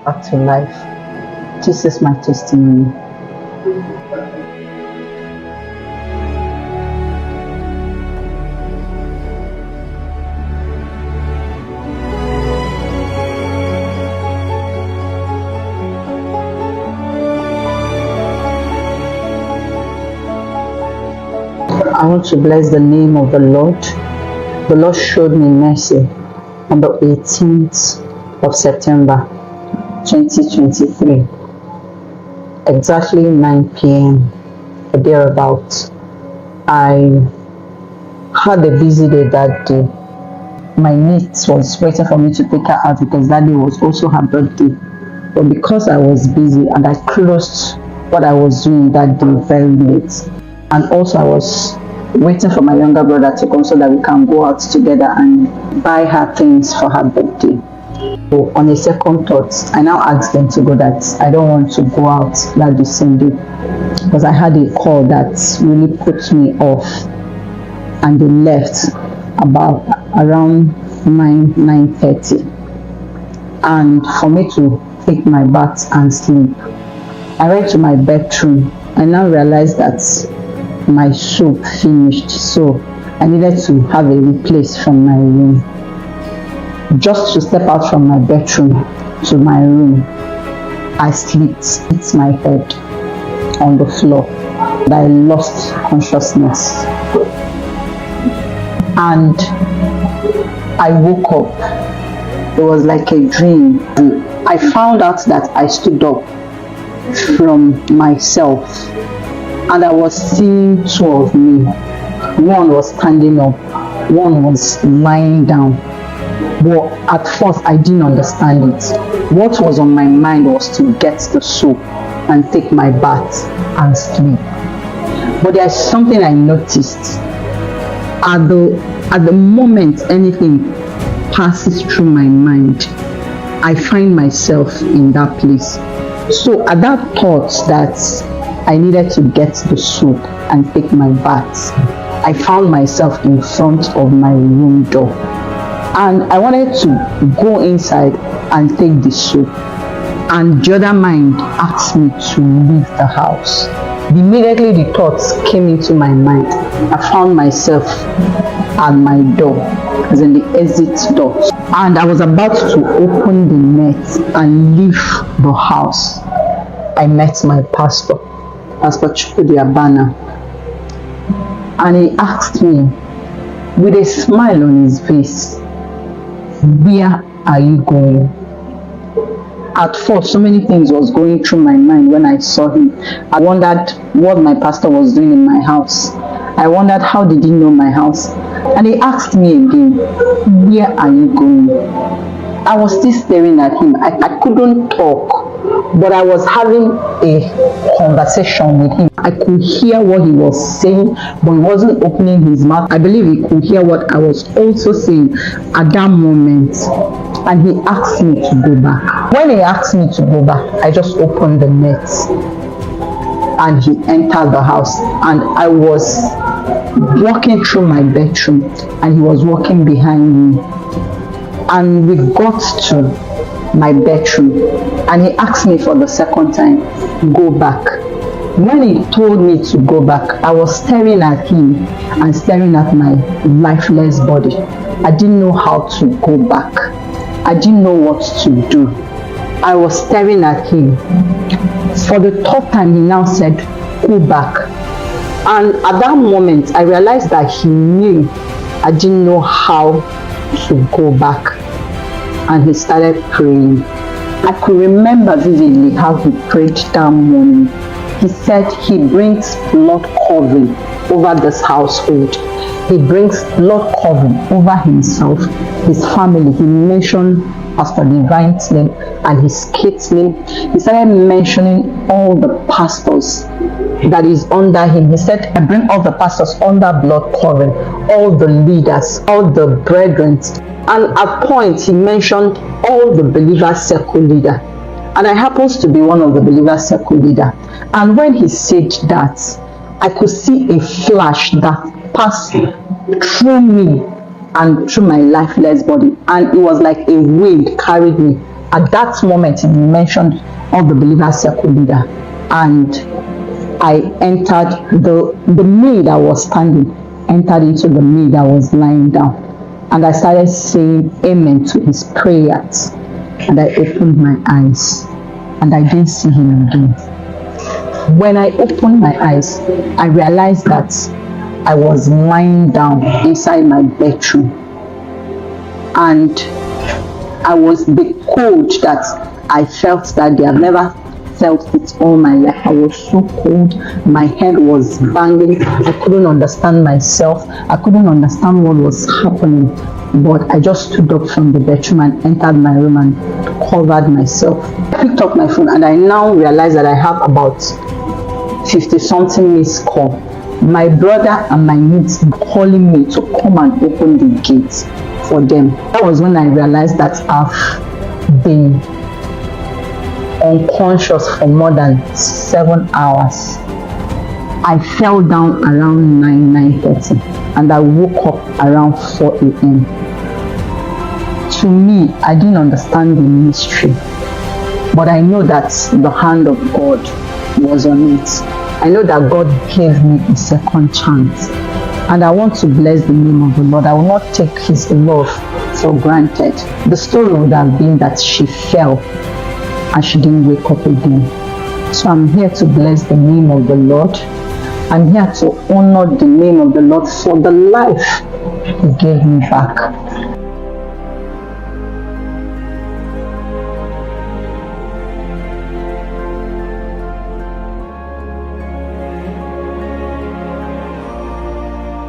back to life. This is my testimony. I want to bless the name of the Lord. The Lord showed me mercy on the 18th of September 2023, exactly 9 p.m. or thereabouts. I had a busy day that day. My niece was waiting for me to take her out because that day was also her birthday. But because I was busy and I closed what I was doing that day very late, and also I was waiting for my younger brother to come so that we can go out together and buy her things for her birthday. So on a second thought, I now asked them to go that I don't want to go out that the same day because I had a call that really put me off, and they left about around 9:30, and for me to take my bath and sleep, I went to my bedroom. I now realized that my soap finished, so I needed to have a replace from my room. Just to step out from my bedroom to my room, I slipped, hit my head on the floor, and I lost consciousness. And I woke up. It was like a dream. I found out that I stood up from myself, and I was seeing two of me. One was standing up, one was lying down. But at first I didn't understand it. What was on my mind was to get the soap and take my bath and sleep. But there's something I noticed. At the moment anything passes through my mind, I find myself in that place. So at that thought that I needed to get the soap and take my bath, I found myself in front of my room door, and I wanted to go inside and take the soap, and the other mind asked me to leave the house. Immediately the thoughts came into my mind. I found myself at my door, as in the exit door, and I was about to open the net and leave the house. I met my pastor, Pastor Chukwudi, and he asked me with a smile on his face, "Where are you going?" At first, so many things was going through my mind when I saw him. I wondered what my pastor was doing in my house. I wondered how did he know my house? And he asked me again, "Where are you going?" I was still staring at him. I couldn't talk, but I was having a conversation with him. I could hear what he was saying, but he wasn't opening his mouth. I believe he could hear what I was also saying at that moment. And he asked me to go back. When he asked me to go back, I just opened the net and he entered the house, and I was walking through my bedroom and he was walking behind me, and we got to my bedroom and he asked me for the second time, "Go back." When he told me to go back, I was staring at him and staring at my lifeless body. I didn't know how to go back. I didn't know what to do. I was staring at him. For the third time, he now said, "Go back." And at that moment, I realized that he knew I didn't know how to go back. And he started praying. I could remember vividly how he prayed that morning. He said he brings blood covering over this household. He brings blood covering over himself, his family. He mentioned Pastor Divine's name and his kid's name. He started mentioning all the pastors that is under him. He said, "I bring all the pastors under blood covering, all the leaders, all the brethren." And at point he mentioned all the believers circle leader. And I happens to be one of the believers circle leader. And when he said that, I could see a flash that passed through me and through my lifeless body, and it was like a wind carried me At that moment, he mentioned all the believers circle leader, and I entered the me that was standing, entered into the me that was lying down. And I started saying amen to his prayers. And I opened my eyes, and I didn't see him again. When I opened my eyes, I realized that I was lying down inside my bedroom. And I was the cold that I felt that day. I've never felt it all my life. I was so cold. My head was banging. I couldn't understand myself. I couldn't understand what was happening. But I just stood up from the bedroom and entered my room and covered myself. I picked up my phone, and I now realize that I have about 50-something missed call. My brother and my mates calling me to come and open the gate for them. That was when I realized that I've been unconscious for more than 7 hours. I fell down around 9:30, and I woke up around 4 a.m. To me, I didn't understand the mystery, but I know that the hand of God was on it. I know that God gave me a second chance, and I want to bless the name of the Lord. I will not take his love for granted. The story would have been that she fell and she didn't wake up again. So I'm here to bless the name of the Lord. I'm here to honor the name of the Lord for the life he gave me back.